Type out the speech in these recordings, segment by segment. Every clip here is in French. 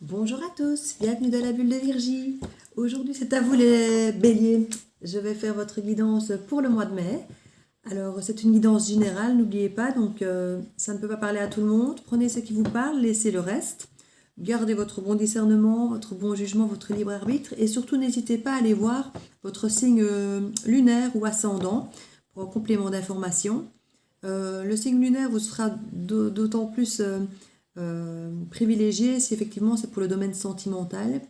Bonjour à tous, bienvenue dans la bulle de Virgie. Aujourd'hui c'est à vous les béliers. Je vais faire votre guidance pour le mois de mai. Alors c'est une guidance générale, n'oubliez pas, donc ça ne peut pas parler à tout le monde. Prenez ce qui vous parle, laissez le reste. Gardez votre bon discernement, votre bon jugement, votre libre arbitre. Et surtout n'hésitez pas à aller voir votre signe lunaire ou ascendant pour un complément d'information. Le signe lunaire vous sera d'autant plus privilégié si effectivement c'est pour le domaine sentimental.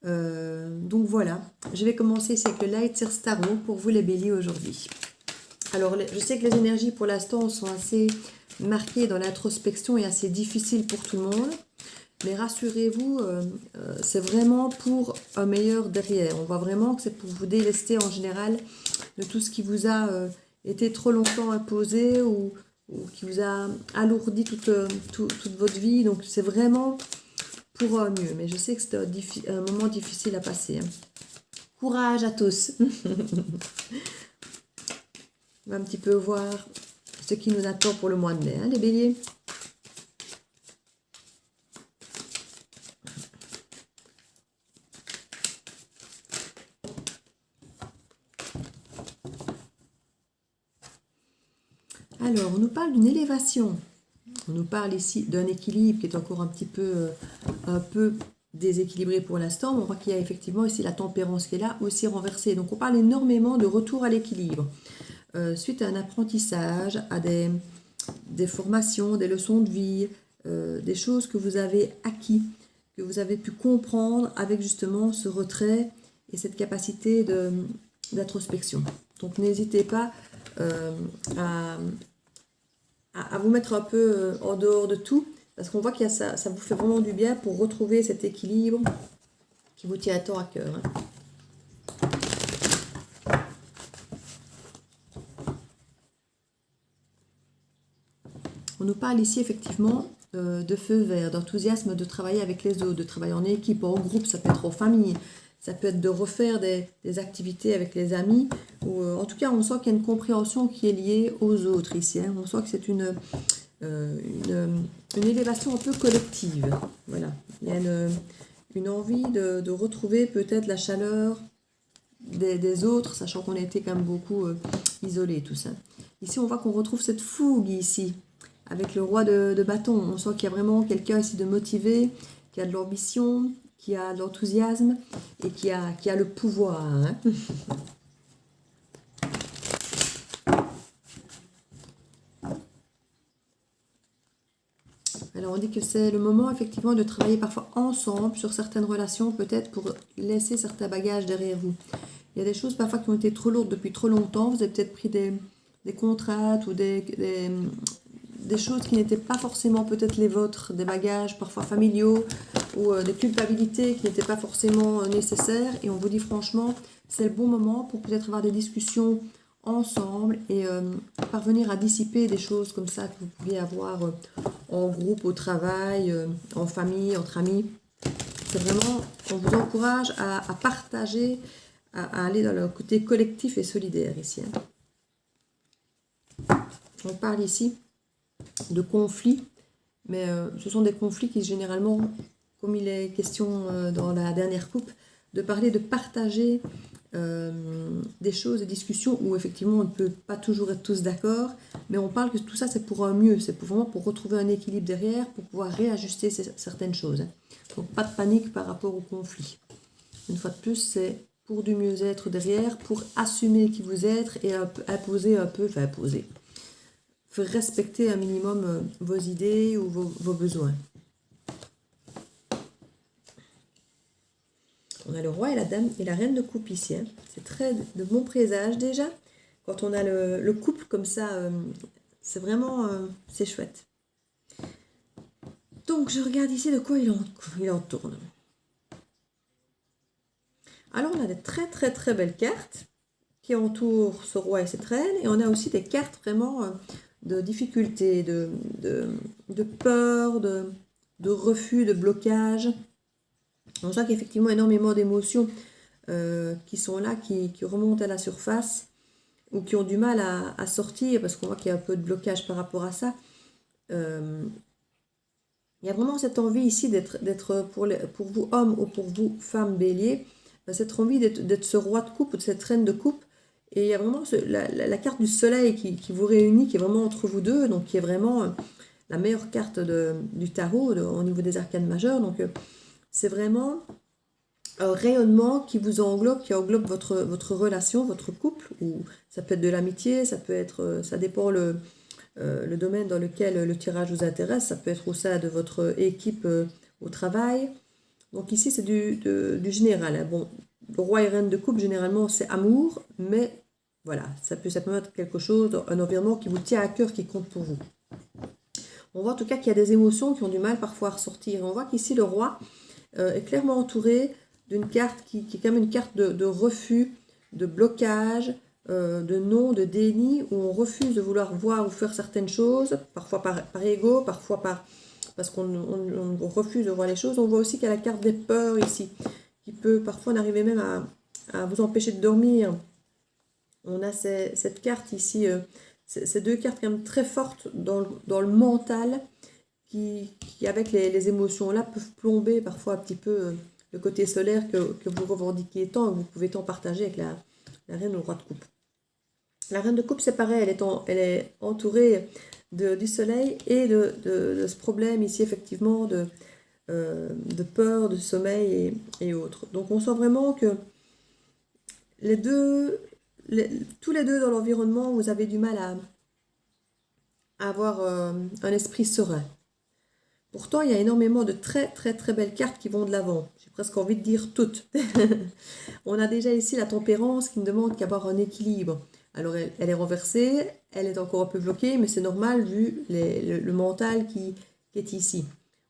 Donc voilà, je vais commencer ici avec le Light Seer Tarot pour vous les béliers aujourd'hui. Alors je sais que les énergies pour l'instant sont assez marquées dans l'introspection et assez difficiles pour tout le monde. Mais rassurez-vous, c'est vraiment pour un meilleur derrière. On voit vraiment que c'est pour vous délester en général de tout ce qui vous a été trop longtemps imposé ou qui vous a alourdi toute votre vie. Donc c'est vraiment pour mieux. Mais je sais que c'est un moment difficile à passer. Courage à tous. On va un petit peu voir ce qui nous attend pour le mois de mai, les béliers. Alors, on nous parle d'une élévation. On nous parle ici d'un équilibre qui est encore un peu déséquilibré pour l'instant. On voit qu'il y a effectivement ici la tempérance qui est là, aussi renversée. Donc, on parle énormément de retour à l'équilibre. Suite à un apprentissage, à des formations, des leçons de vie, des choses que vous avez acquis, que vous avez pu comprendre avec justement ce retrait et cette capacité d'introspection. Donc, n'hésitez pas à vous mettre un peu en dehors de tout, parce qu'on voit que ça vous fait vraiment du bien pour retrouver cet équilibre qui vous tient tant à cœur. On nous parle ici effectivement de feu vert, d'enthousiasme de travailler avec les autres, de travailler en équipe, en groupe, ça peut être en famille, ça peut être de refaire des activités avec les amis, ou en tout cas on sent qu'il y a une compréhension qui est liée aux autres ici. On sent que c'est une élévation un peu collective. Voilà. Il y a une envie de retrouver peut-être la chaleur des autres, sachant qu'on a été quand même beaucoup isolés, tout ça. Ici on voit qu'on retrouve cette fougue ici, avec le roi de bâton. On sent qu'il y a vraiment quelqu'un ici de motivé, qui a de l'ambition, qui a de l'enthousiasme et qui a le pouvoir. Alors on dit que c'est le moment effectivement de travailler parfois ensemble sur certaines relations, peut-être pour laisser certains bagages derrière vous. Il y a des choses parfois qui ont été trop lourdes depuis trop longtemps. Vous avez peut-être pris des contraintes ou des choses qui n'étaient pas forcément peut-être les vôtres, des bagages parfois familiaux ou des culpabilités qui n'étaient pas forcément nécessaires. Et on vous dit franchement, c'est le bon moment pour peut-être avoir des discussions ensemble et parvenir à dissiper des choses comme ça que vous pouviez avoir en groupe, au travail, en famille, entre amis. C'est vraiment, on vous encourage à partager, à aller dans le côté collectif et solidaire ici. On parle ici de conflits, mais ce sont des conflits qui généralement, comme il est question dans la dernière coupe, de parler, de partager des choses, des discussions où effectivement on ne peut pas toujours être tous d'accord, mais on parle que tout ça c'est pour un mieux, c'est vraiment pour retrouver un équilibre derrière, pour pouvoir réajuster certaines choses. Donc pas de panique par rapport au conflit. Une fois de plus, c'est pour du mieux-être derrière, pour assumer qui vous êtes et imposer, faire respecter un minimum vos idées ou vos besoins. On a le roi et la dame et la reine de coupe ici. C'est très de bon présage déjà. Quand on a le couple comme ça, c'est vraiment c'est chouette. Donc je regarde ici de quoi il en tourne. Alors on a des très très très belles cartes qui entourent ce roi et cette reine. Et on a aussi des cartes vraiment de difficultés, de peur, de refus, de blocage. On sent qu'effectivement énormément d'émotions qui sont là, qui remontent à la surface ou qui ont du mal à sortir parce qu'on voit qu'il y a un peu de blocage par rapport à ça. Il y a vraiment cette envie ici d'être pour vous hommes ou pour vous femmes bélier, cette envie d'être ce roi de coupe ou de cette reine de coupe. Et il y a vraiment la carte du soleil qui vous réunit, qui est vraiment entre vous deux, donc qui est vraiment la meilleure carte du tarot au niveau des arcanes majeures. Donc c'est vraiment un rayonnement qui vous englobe, qui englobe votre relation, votre couple, ou ça peut être de l'amitié, ça peut être, ça dépend le domaine dans lequel le tirage vous intéresse, ça peut être au sein de votre équipe au travail. Donc ici c'est du général, hein. Bon, le roi et reine de coupe généralement c'est amour, mais voilà, ça peut simplement être quelque chose, un environnement qui vous tient à cœur, qui compte pour vous. On voit en tout cas qu'il y a des émotions qui ont du mal parfois à ressortir. On voit qu'ici le roi est clairement entouré d'une carte qui est quand même une carte de refus, de blocage, de non, de déni, où on refuse de vouloir voir ou faire certaines choses, parfois par ego, parfois parce qu'on refuse de voir les choses. On voit aussi qu'il y a la carte des peurs ici, qui peut parfois en arriver même à vous empêcher de dormir. On a cette carte ici, ces deux cartes quand même très fortes dans le mental, qui avec les émotions là peuvent plomber parfois un petit peu le côté solaire que vous revendiquez tant, que vous pouvez tant partager avec la reine ou le roi de coupe. La reine de coupe c'est pareil, elle est entourée du soleil et de ce problème ici effectivement de peur, de sommeil et autres. Donc on sent vraiment que tous les deux dans l'environnement, vous avez du mal à avoir un esprit serein. Pourtant, il y a énormément de très très très belles cartes qui vont de l'avant. J'ai presque envie de dire toutes. On a déjà ici la tempérance qui ne demande qu'à avoir un équilibre. Alors elle est renversée, elle est encore un peu bloquée, mais c'est normal vu le mental qui est ici.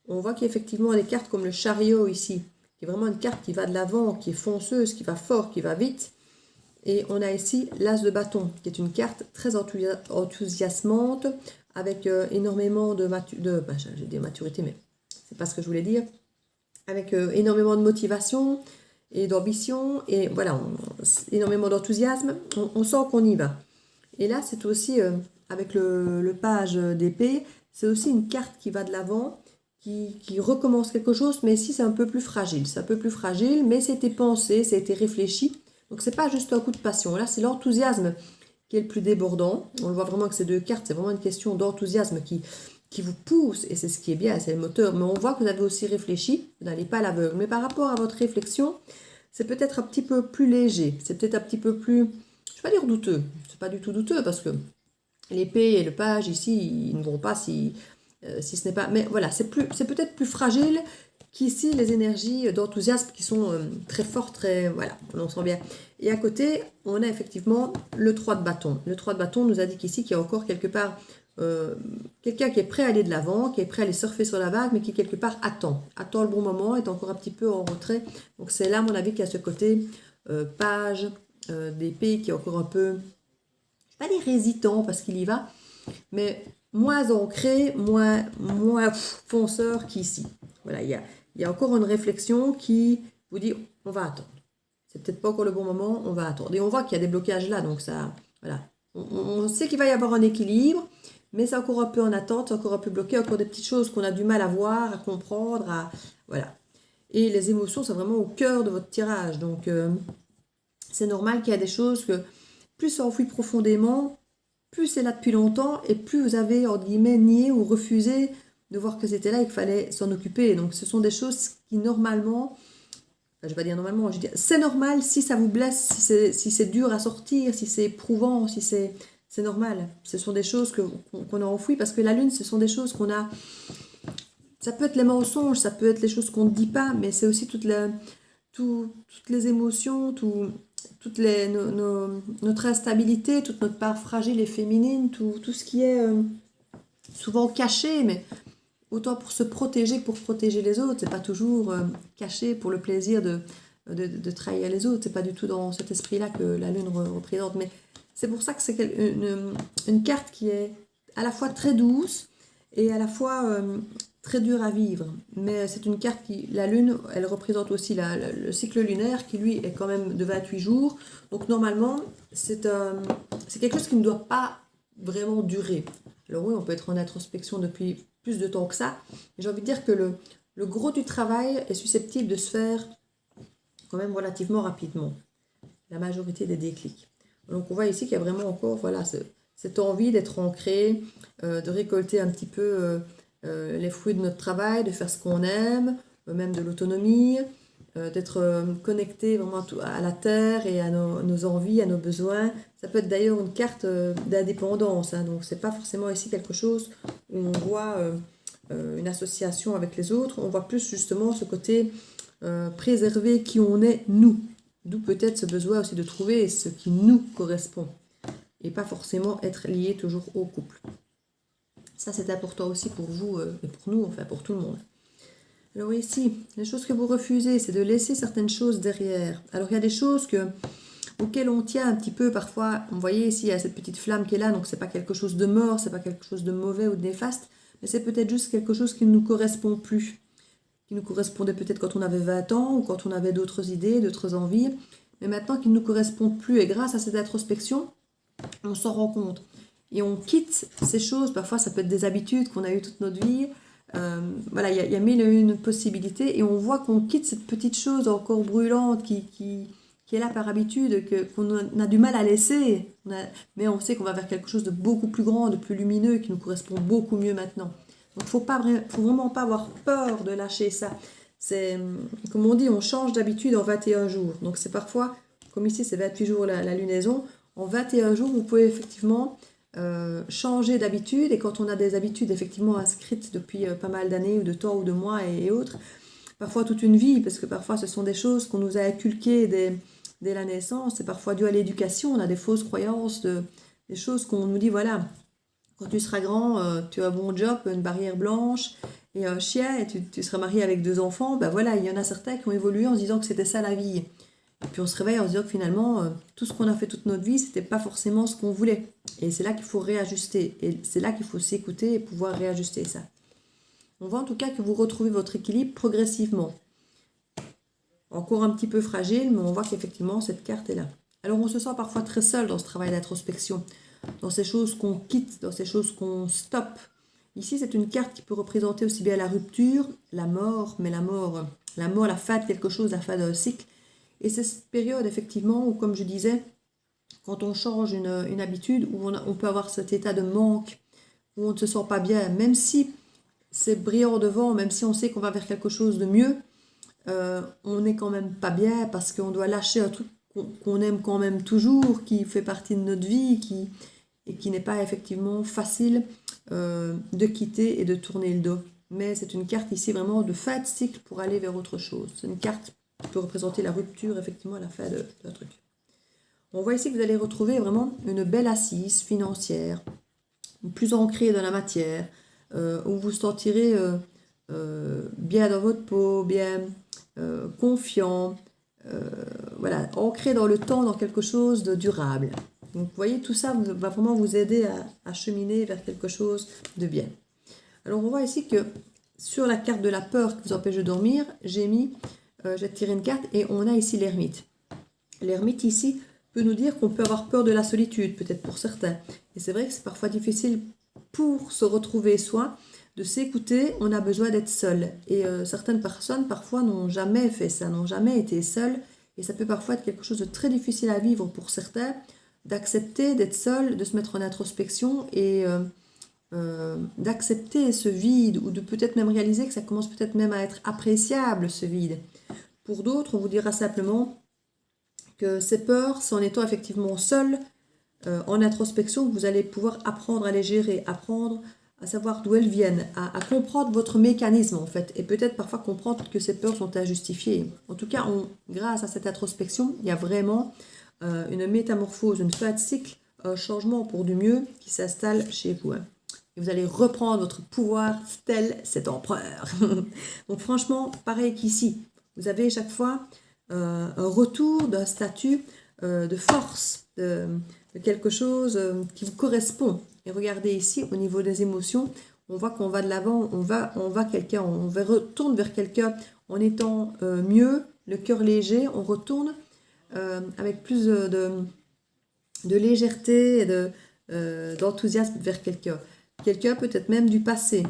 On voit qu'il y a effectivement des cartes comme le chariot ici, qui est vraiment une carte qui va de l'avant, qui est fonceuse, qui va fort, qui va vite. Et on a ici l'as de bâton, qui est une carte très enthousiasmante, avec énormément j'ai dit maturité, mais c'est pas ce que je voulais dire, avec énormément de motivation et d'ambition, et voilà, énormément d'enthousiasme, on sent qu'on y va. Et là, c'est aussi, avec le page d'épée, c'est aussi une carte qui va de l'avant, qui recommence quelque chose, mais ici c'est un peu plus fragile, mais c'était pensé, ça a été réfléchi. Donc c'est pas juste un coup de passion, là c'est l'enthousiasme qui est le plus débordant. On le voit vraiment que ces deux cartes, c'est vraiment une question d'enthousiasme qui vous pousse, et c'est ce qui est bien, c'est le moteur. Mais on voit que vous avez aussi réfléchi, vous n'allez pas à l'aveugle. Mais par rapport à votre réflexion, c'est peut-être un petit peu plus léger, c'est peut-être un petit peu plus, je ne vais pas dire douteux, c'est pas du tout douteux, parce que l'épée et le page ici, ils ne vont pas si ce n'est pas... Mais voilà, c'est peut-être plus fragile qu'ici les énergies d'enthousiasme qui sont très fortes, voilà, on sent bien. Et à côté, on a effectivement le 3 de bâton. Le 3 de bâton nous indique ici qu'il y a encore quelque part quelqu'un qui est prêt à aller de l'avant, qui est prêt à aller surfer sur la vague, mais qui quelque part attend le bon moment, est encore un petit peu en retrait. Donc c'est là, à mon avis, qu'il y a ce côté page d'épée qui est encore un peu, je ne vais pas dire hésitant parce qu'il y va, mais moins ancré, moins fonceur qu'ici. Voilà, il y a encore une réflexion qui vous dit on va attendre. C'est peut-être pas encore le bon moment, on va attendre. Et on voit qu'il y a des blocages là, donc ça, voilà. On sait qu'il va y avoir un équilibre, mais c'est encore un peu en attente, c'est encore un peu bloqué, encore des petites choses qu'on a du mal à voir, à comprendre, voilà. Et les émotions, c'est vraiment au cœur de votre tirage. Donc, c'est normal qu'il y a des choses que plus ça enfouit profondément, plus c'est là depuis longtemps, et plus vous avez, entre guillemets, nié ou refusé de voir que c'était là et qu'il fallait s'en occuper. Donc, ce sont des choses qui, normalement, je vais pas dire normalement, je dis c'est normal si ça vous blesse, si c'est dur à sortir, si c'est éprouvant, si c'est normal. Ce sont des choses qu'on a enfouies parce que la lune, ce sont des choses qu'on a. Ça peut être les mensonges, ça peut être les choses qu'on ne dit pas, mais c'est aussi toutes les émotions, notre instabilité, toute notre part fragile et féminine, tout ce qui est souvent caché, mais autant pour se protéger que pour protéger les autres. C'est pas toujours caché pour le plaisir de trahir les autres. C'est pas du tout dans cet esprit-là que la lune représente. Mais c'est pour ça que c'est une carte qui est à la fois très douce et à la fois très dure à vivre. Mais c'est une carte la lune, elle représente aussi le cycle lunaire qui lui est quand même de 28 jours. Donc normalement, c'est quelque chose qui ne doit pas vraiment durer. Alors oui, on peut être en introspection depuis plus de temps que ça. J'ai envie de dire que le gros du travail est susceptible de se faire quand même relativement rapidement. La majorité des déclics. Donc on voit ici qu'il y a vraiment encore voilà, cette envie d'être ancré, de récolter un petit peu les fruits de notre travail, de faire ce qu'on aime, même de l'autonomie, d'être connecté vraiment à la terre et à nos envies, à nos besoins. Ça peut être d'ailleurs une carte d'indépendance, hein, donc c'est pas forcément ici quelque chose où on voit une association avec les autres, on voit plus justement ce côté préserver qui on est nous. D'où peut-être ce besoin aussi de trouver ce qui nous correspond et pas forcément être lié toujours au couple. Ça c'est important aussi pour vous et pour nous, enfin pour tout le monde. Alors ici, les choses que vous refusez, c'est de laisser certaines choses derrière. Alors il y a des choses auxquelles on tient un petit peu parfois. Vous voyez ici, il y a cette petite flamme qui est là, donc c'est pas quelque chose de mort, c'est pas quelque chose de mauvais ou de néfaste, mais c'est peut-être juste quelque chose qui ne nous correspond plus, qui nous correspondait peut-être quand on avait 20 ans ou quand on avait d'autres idées, d'autres envies, mais maintenant qui ne nous correspondent plus. Et grâce à cette introspection, on s'en rend compte. Et on quitte ces choses, parfois ça peut être des habitudes qu'on a eues toute notre vie. Voilà, il y a mille et une possibilités et on voit qu'on quitte cette petite chose encore brûlante qui est là par habitude, qu'on a du mal à laisser, mais on sait qu'on va vers quelque chose de beaucoup plus grand, de plus lumineux, qui nous correspond beaucoup mieux maintenant. Donc faut vraiment pas avoir peur de lâcher ça. C'est, comme on dit, on change d'habitude en 21 jours. Donc c'est parfois, comme ici c'est 28 jours la lunaison, en 21 jours vous pouvez effectivement changer d'habitude, et quand on a des habitudes effectivement inscrites depuis pas mal d'années ou de temps ou de mois et autres, parfois toute une vie, parce que parfois ce sont des choses qu'on nous a inculquées dès la naissance, c'est parfois dû à l'éducation, on a des fausses croyances, des choses qu'on nous dit, voilà, quand tu seras grand, tu as un bon job, une barrière blanche et un chien, et tu seras marié avec 2 enfants, ben voilà, il y en a certains qui ont évolué en se disant que c'était ça la vie. Et puis on se réveille en se disant que finalement, tout ce qu'on a fait toute notre vie, c'était pas forcément ce qu'on voulait. Et c'est là qu'il faut réajuster. Et c'est là qu'il faut s'écouter et pouvoir réajuster ça. On voit en tout cas que vous retrouvez votre équilibre progressivement. Encore un petit peu fragile, mais on voit qu'effectivement, cette carte est là. Alors on se sent parfois très seul dans ce travail d'introspection, dans ces choses qu'on quitte, dans ces choses qu'on stoppe. Ici, c'est une carte qui peut représenter aussi bien la rupture, la mort, mais la mort, la fin de quelque chose, la fin d'un cycle. Et c'est cette période, effectivement, où, comme je disais, quand on change une habitude, où on peut avoir cet état de manque, où on ne se sent pas bien, même si c'est brillant devant, même si on sait qu'on va vers quelque chose de mieux, on n'est quand même pas bien parce qu'on doit lâcher un truc qu'on aime quand même toujours, qui fait partie de notre vie, et qui n'est pas effectivement facile de quitter et de tourner le dos. Mais c'est une carte ici vraiment de fin de cycle pour aller vers autre chose. C'est une carte qui peut représenter la rupture, effectivement, à la fin d'un truc. On voit ici que vous allez retrouver vraiment une belle assise financière, plus ancrée dans la matière, où vous vous sentirez bien dans votre peau, bien confiant, voilà, ancré dans le temps, dans quelque chose de durable. Donc vous voyez, tout ça va vraiment vous aider à cheminer vers quelque chose de bien. Alors on voit ici que sur la carte de la peur qui vous empêche de dormir, j'ai tiré une carte et on a ici l'ermite. L'ermite ici peut nous dire qu'on peut avoir peur de la solitude, peut-être pour certains. Et c'est vrai que c'est parfois difficile pour se retrouver soi, de s'écouter, on a besoin d'être seul. Et certaines personnes parfois n'ont jamais fait ça, n'ont jamais été seules. Et ça peut parfois être quelque chose de très difficile à vivre pour certains, d'accepter d'être seul, de se mettre en introspection et d'accepter ce vide, ou de peut-être même réaliser que ça commence peut-être même à être appréciable, ce vide. Pour d'autres, on vous dira simplement que ces peurs, c'est en étant effectivement seul, en introspection, que vous allez pouvoir apprendre à les gérer, apprendre à savoir d'où elles viennent, à comprendre votre mécanisme en fait, et peut-être parfois comprendre que ces peurs sont injustifiées. En tout cas, grâce à cette introspection, il y a vraiment une métamorphose, une fin de cycle, un changement pour du mieux qui s'installe chez vous. Et vous allez reprendre votre pouvoir tel cet empereur. Donc franchement, pareil qu'ici, vous avez chaque fois un retour d'un statut de force, de quelque chose qui vous correspond. Et regardez ici, au niveau des émotions, on voit qu'on va de l'avant, on retourne vers quelqu'un en étant mieux, le cœur léger, on retourne avec plus de légèreté et d'enthousiasme vers quelqu'un. Quelqu'un peut-être même du passé.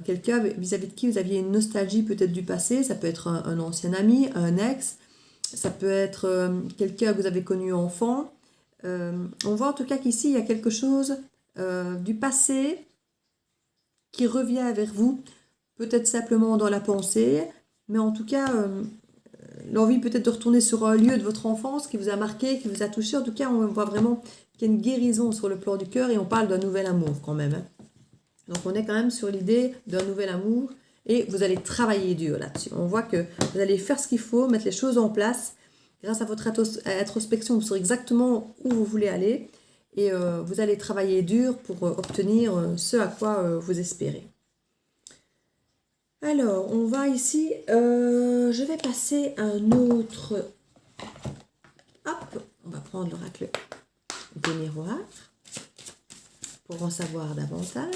quelqu'un vis-à-vis de qui vous aviez une nostalgie peut-être du passé. Ça peut être un ancien ami, un ex, ça peut être quelqu'un que vous avez connu enfant. On voit en tout cas qu'ici, il y a quelque chose du passé qui revient vers vous, peut-être simplement dans la pensée, mais en tout cas, l'envie peut-être de retourner sur un lieu de votre enfance qui vous a marqué, qui vous a touché. En tout cas, on voit vraiment qu'il y a une guérison sur le plan du cœur et on parle d'un nouvel amour quand même. Hein. Donc, on est quand même sur l'idée d'un nouvel amour et vous allez travailler dur là-dessus. On voit que vous allez faire ce qu'il faut, mettre les choses en place. Grâce à votre introspection, vous saurez exactement où vous voulez aller et vous allez travailler dur pour obtenir ce à quoi vous espérez. Alors, on va ici, je vais passer un autre, hop, on va prendre l'oracle des miroirs pour en savoir davantage.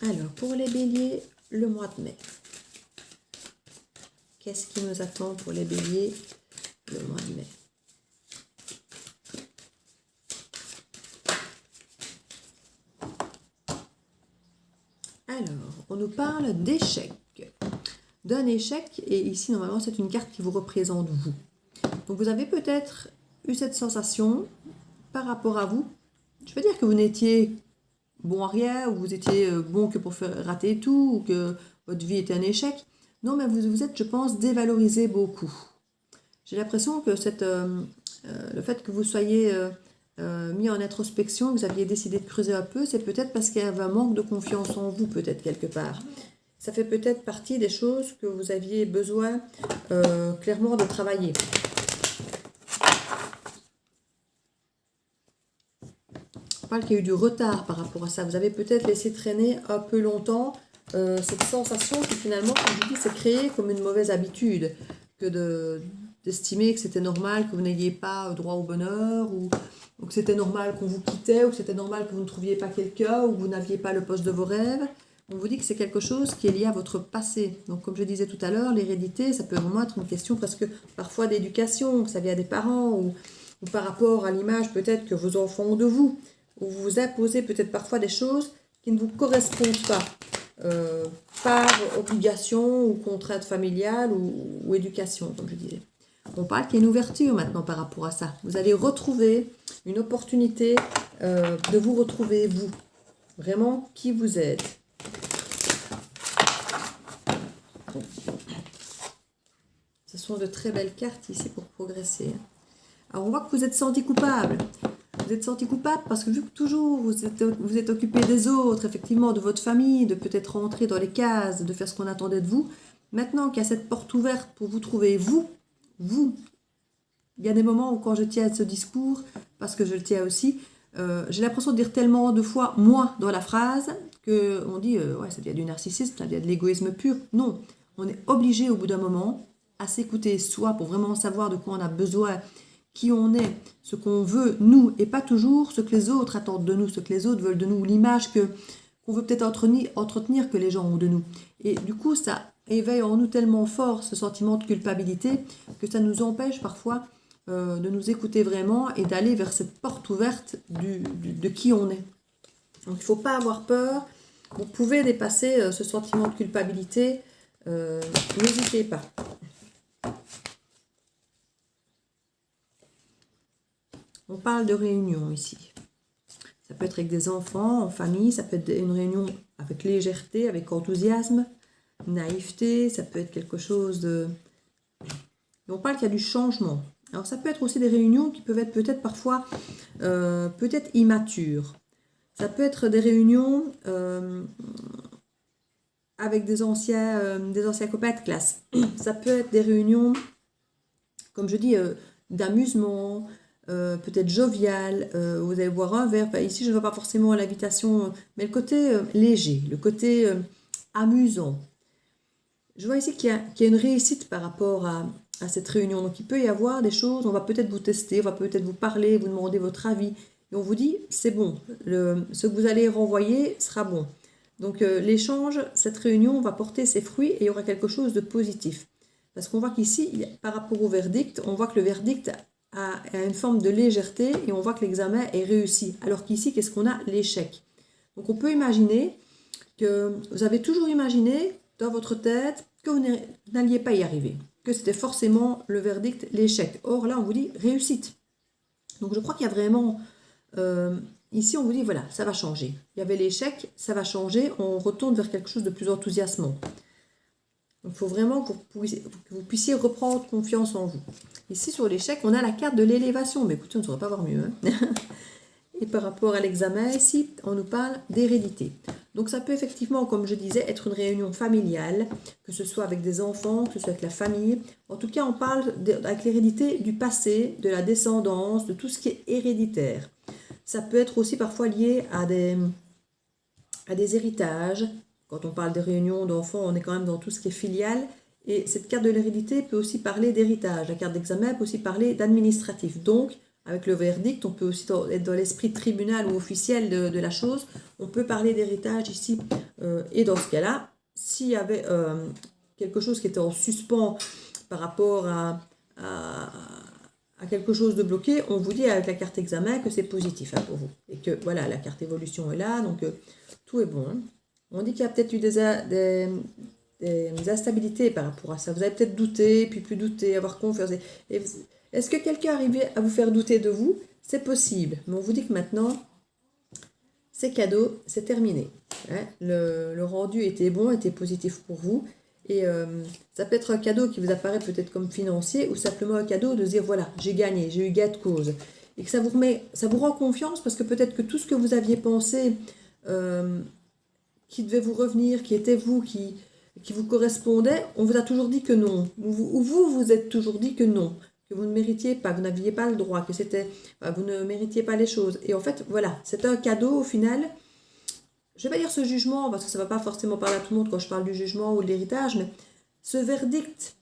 Alors, pour les béliers, le mois de mai. Qu'est-ce qui nous attend pour les béliers le mois de mai? Alors, on nous parle d'échec. D'un échec, et ici, normalement, c'est une carte qui vous représente vous. Donc, vous avez peut-être eu cette sensation par rapport à vous. Je veux dire que vous n'étiez bon à rien, ou vous étiez bon que pour faire rater tout, ou que votre vie était un échec. Non, mais vous vous êtes, je pense, dévalorisé beaucoup. J'ai l'impression que le fait que vous soyez mis en introspection, que vous aviez décidé de creuser un peu, c'est peut-être parce qu'il y avait un manque de confiance en vous, peut-être quelque part. Ça fait peut-être partie des choses que vous aviez besoin clairement de travailler. On parle qu'il y a eu du retard par rapport à ça. Vous avez peut-être laissé traîner un peu longtemps cette sensation qui finalement, comme je dis, s'est créée comme une mauvaise habitude que d'estimer que c'était normal que vous n'ayez pas droit au bonheur ou que c'était normal qu'on vous quittait ou que c'était normal que vous ne trouviez pas quelqu'un ou que vous n'aviez pas le poste de vos rêves. On vous dit que c'est quelque chose qui est lié à votre passé. Donc comme je disais tout à l'heure, l'hérédité, ça peut vraiment être une question presque parfois d'éducation, que ça vient des parents ou par rapport à l'image peut-être que vos enfants ont de vous, ou vous vous imposez peut-être parfois des choses qui ne vous correspondent pas. Par obligation ou contrainte familiale ou éducation, comme je disais. On parle qu'il y a une ouverture maintenant par rapport à ça. Vous allez retrouver une opportunité de vous retrouver, vous. Vraiment, qui vous êtes. Ce sont de très belles cartes ici pour progresser. Alors, on voit que vous êtes senti coupable. Vous êtes senti coupable parce que vu que toujours vous êtes occupé des autres, effectivement, de votre famille, de peut-être rentrer dans les cases, de faire ce qu'on attendait de vous, maintenant qu'il y a cette porte ouverte pour vous trouver, vous, il y a des moments où quand je tiens ce discours, parce que je le tiens aussi, j'ai l'impression de dire tellement de fois « moi » dans la phrase, qu'on dit ouais, ça devient du narcissisme, ça devient de l'égoïsme pur. Non, on est obligé au bout d'un moment à s'écouter soi pour vraiment savoir de quoi on a besoin, qui on est, ce qu'on veut, nous, et pas toujours ce que les autres attendent de nous, ce que les autres veulent de nous, l'image qu'on veut peut-être entretenir que les gens ont de nous. Et du coup, ça éveille en nous tellement fort ce sentiment de culpabilité que ça nous empêche parfois de nous écouter vraiment et d'aller vers cette porte ouverte de qui on est. Donc, il ne faut pas avoir peur. Vous pouvez dépasser ce sentiment de culpabilité. N'hésitez pas. On parle de réunion ici. Ça peut être avec des enfants, en famille, ça peut être une réunion avec légèreté, avec enthousiasme, naïveté, ça peut être quelque chose de... Et on parle qu'il y a du changement. Alors ça peut être aussi des réunions qui peuvent être peut-être parfois peut-être immatures. Ça peut être des réunions avec des anciens copains de classe. Ça peut être des réunions, comme je dis, d'amusement, peut-être jovial, vous allez boire un verre. Enfin, ici, je ne vois pas forcément l'invitation, mais le côté léger, le côté amusant. Je vois ici qu'il y a une réussite par rapport à cette réunion. Donc, il peut y avoir des choses, on va peut-être vous tester, on va peut-être vous parler, vous demander votre avis. Et on vous dit, c'est bon, ce que vous allez renvoyer sera bon. Donc, l'échange, cette réunion va porter ses fruits et il y aura quelque chose de positif. Parce qu'on voit qu'ici, par rapport au verdict, on voit que le verdict à une forme de légèreté et on voit que l'examen est réussi. Alors qu'ici, qu'est-ce qu'on a? L'échec. Donc on peut imaginer que vous avez toujours imaginé dans votre tête que vous n'alliez pas y arriver, que c'était forcément le verdict, l'échec. Or là, on vous dit réussite. Donc je crois qu'il y a vraiment... ici, on vous dit, voilà, ça va changer. Il y avait l'échec, ça va changer, on retourne vers quelque chose de plus enthousiasmant. Donc, il faut vraiment que vous puissiez reprendre confiance en vous. Ici, sur l'échec, on a la carte de l'élévation. Mais écoutez, on ne saurait pas voir mieux. Hein. Et par rapport à l'examen, ici, on nous parle d'hérédité. Donc, ça peut effectivement, comme je disais, être une réunion familiale, que ce soit avec des enfants, que ce soit avec la famille. En tout cas, on parle avec l'hérédité du passé, de la descendance, de tout ce qui est héréditaire. Ça peut être aussi parfois lié à des héritages. Quand on parle de réunions d'enfants, on est quand même dans tout ce qui est filial. Et cette carte de l'hérédité peut aussi parler d'héritage. La carte d'examen peut aussi parler d'administratif. Donc, avec le verdict, on peut aussi être dans l'esprit tribunal ou officiel de la chose. On peut parler d'héritage ici. Et dans ce cas-là, s'il y avait quelque chose qui était en suspens par rapport à quelque chose de bloqué, on vous dit avec la carte examen que c'est positif hein, pour vous. Et que voilà, la carte évolution est là, donc tout est bon. Hein. On dit qu'il y a peut-être eu des instabilités par rapport à ça. Vous avez peut-être douté, puis plus douté, avoir confiance. Est-ce que quelqu'un arrivait à vous faire douter de vous? C'est possible. Mais on vous dit que maintenant, c'est cadeau, c'est terminé. Hein. Le rendu était bon, était positif pour vous. Et ça peut être un cadeau qui vous apparaît peut-être comme financier ou simplement un cadeau de dire voilà, j'ai gagné, j'ai eu gain de cause. Et que ça vous rend confiance parce que peut-être que tout ce que vous aviez pensé qui devait vous revenir, qui était vous, qui vous correspondait, on vous a toujours dit que non. Ou vous êtes toujours dit que non, que vous ne méritiez pas, que vous n'aviez pas le droit, que vous ne méritiez pas les choses. Et en fait, voilà, c'est un cadeau au final. Je ne vais pas dire ce jugement, parce que ça ne va pas forcément parler à tout le monde quand je parle du jugement ou de l'héritage, mais ce verdict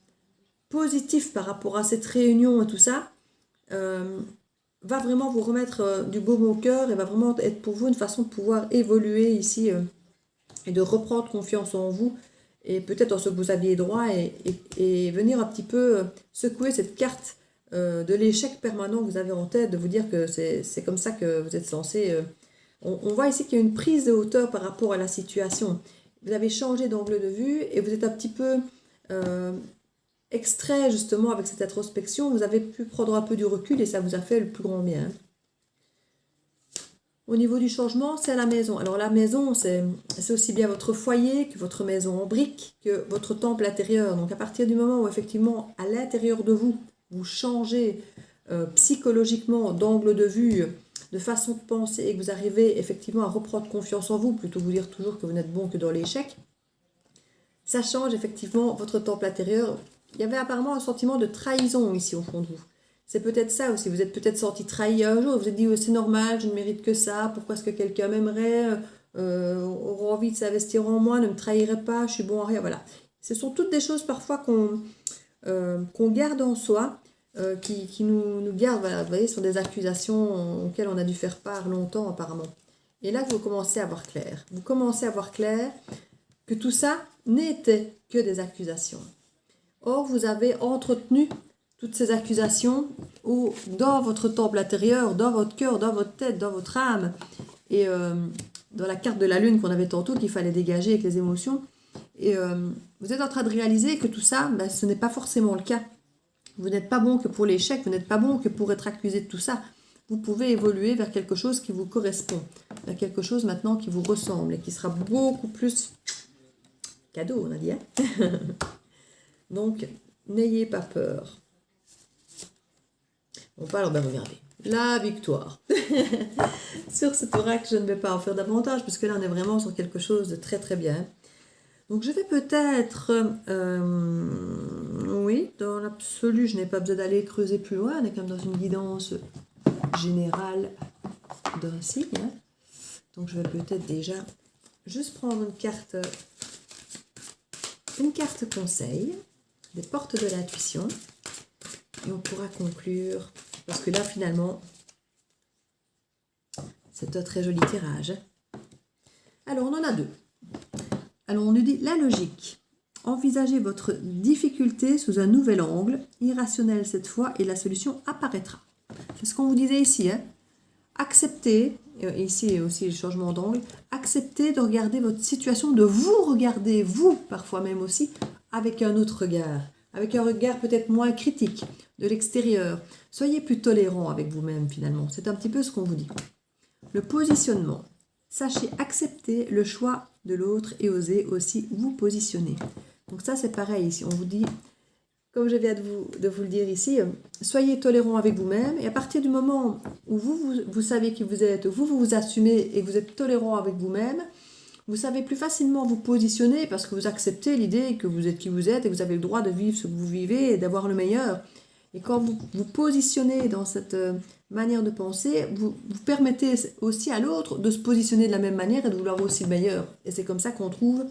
positif par rapport à cette réunion et tout ça, va vraiment vous remettre du baume au cœur et va vraiment être pour vous une façon de pouvoir évoluer ici et de reprendre confiance en vous et peut-être en ce que vous aviez droit et venir un petit peu secouer cette carte de l'échec permanent que vous avez en tête, de vous dire que c'est comme ça que vous êtes censé... On voit ici qu'il y a une prise de hauteur par rapport à la situation. Vous avez changé d'angle de vue et vous êtes un petit peu extrait justement avec cette introspection. Vous avez pu prendre un peu du recul et ça vous a fait le plus grand bien. Au niveau du changement, c'est la maison. Alors la maison, c'est aussi bien votre foyer que votre maison en briques, que votre temple intérieur. Donc à partir du moment où effectivement, à l'intérieur de vous, vous changez psychologiquement d'angle de vue, de façon de penser et que vous arrivez effectivement à reprendre confiance en vous, plutôt que vous dire toujours que vous n'êtes bon que dans l'échec, ça change effectivement votre temple intérieur. Il y avait apparemment un sentiment de trahison ici au fond de vous. C'est peut-être ça aussi, vous êtes peut-être senti trahi un jour, vous vous êtes dit c'est normal, je ne mérite que ça, pourquoi est-ce que quelqu'un m'aimerait, aura envie de s'investir en moi, ne me trahirait pas, je suis bon à rien, voilà. Ce sont toutes des choses parfois qu'on garde en soi, qui nous gardent, voilà, vous voyez, sur des accusations auxquelles on a dû faire part longtemps apparemment. Et là, vous commencez à voir clair. Vous commencez à voir clair que tout ça n'était que des accusations. Or, vous avez entretenu toutes ces accusations dans votre temple intérieur, dans votre cœur, dans votre tête, dans votre âme, et dans la carte de la lune qu'on avait tantôt, qu'il fallait dégager avec les émotions. Et vous êtes en train de réaliser que tout ça, ben, ce n'est pas forcément le cas. Vous n'êtes pas bon que pour l'échec, vous n'êtes pas bon que pour être accusé de tout ça. Vous pouvez évoluer vers quelque chose qui vous correspond, vers quelque chose maintenant qui vous ressemble et qui sera beaucoup plus cadeau, on a dit. Hein. Donc, n'ayez pas peur. On parle, ben regardez, la victoire. Sur cet oracle, je ne vais pas en faire davantage, parce que là, on est vraiment sur quelque chose de très très bien. Donc, je vais peut-être, oui, dans l'absolu, je n'ai pas besoin d'aller creuser plus loin, on est quand même dans une guidance générale d'un signe. Hein. Donc, je vais peut-être déjà juste prendre une carte conseil, des portes de l'intuition, et on pourra conclure. Parce que là, finalement, c'est un très joli tirage. Alors, on en a deux. Alors, on nous dit la logique. Envisagez votre difficulté sous un nouvel angle, irrationnel cette fois, et la solution apparaîtra. C'est ce qu'on vous disait ici. Hein. Acceptez, et ici aussi le changement d'angle, acceptez de regarder votre situation, de vous regarder, vous, parfois même aussi, avec un autre regard. Avec un regard peut-être moins critique, de l'extérieur. Soyez plus tolérant avec vous-même finalement. C'est un petit peu ce qu'on vous dit. Le positionnement. Sachez accepter le choix de l'autre et osez aussi vous positionner. Donc ça c'est pareil ici. On vous dit, comme je viens de vous le dire ici, soyez tolérant avec vous-même. Et à partir du moment où vous savez qui vous êtes, vous vous assumez et que vous êtes tolérant avec vous-même, vous savez plus facilement vous positionner parce que vous acceptez l'idée que vous êtes qui vous êtes et que vous avez le droit de vivre ce que vous vivez et d'avoir le meilleur. Et quand vous vous positionnez dans cette manière de penser, vous permettez aussi à l'autre de se positionner de la même manière et de vouloir aussi le meilleur. Et c'est comme ça qu'on trouve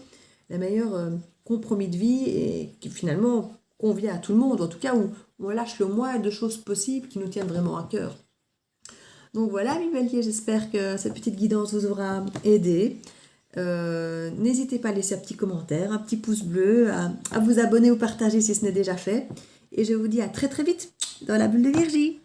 le meilleur compromis de vie et qui finalement convient à tout le monde, en tout cas où on lâche le moins de choses possibles qui nous tiennent vraiment à cœur. Donc voilà mes béliers, j'espère que cette petite guidance vous aura aidé. N'hésitez pas à laisser un petit commentaire, un petit pouce bleu, à vous abonner ou partager si ce n'est déjà fait. Et je vous dis à très très vite dans la bulle de Virgie.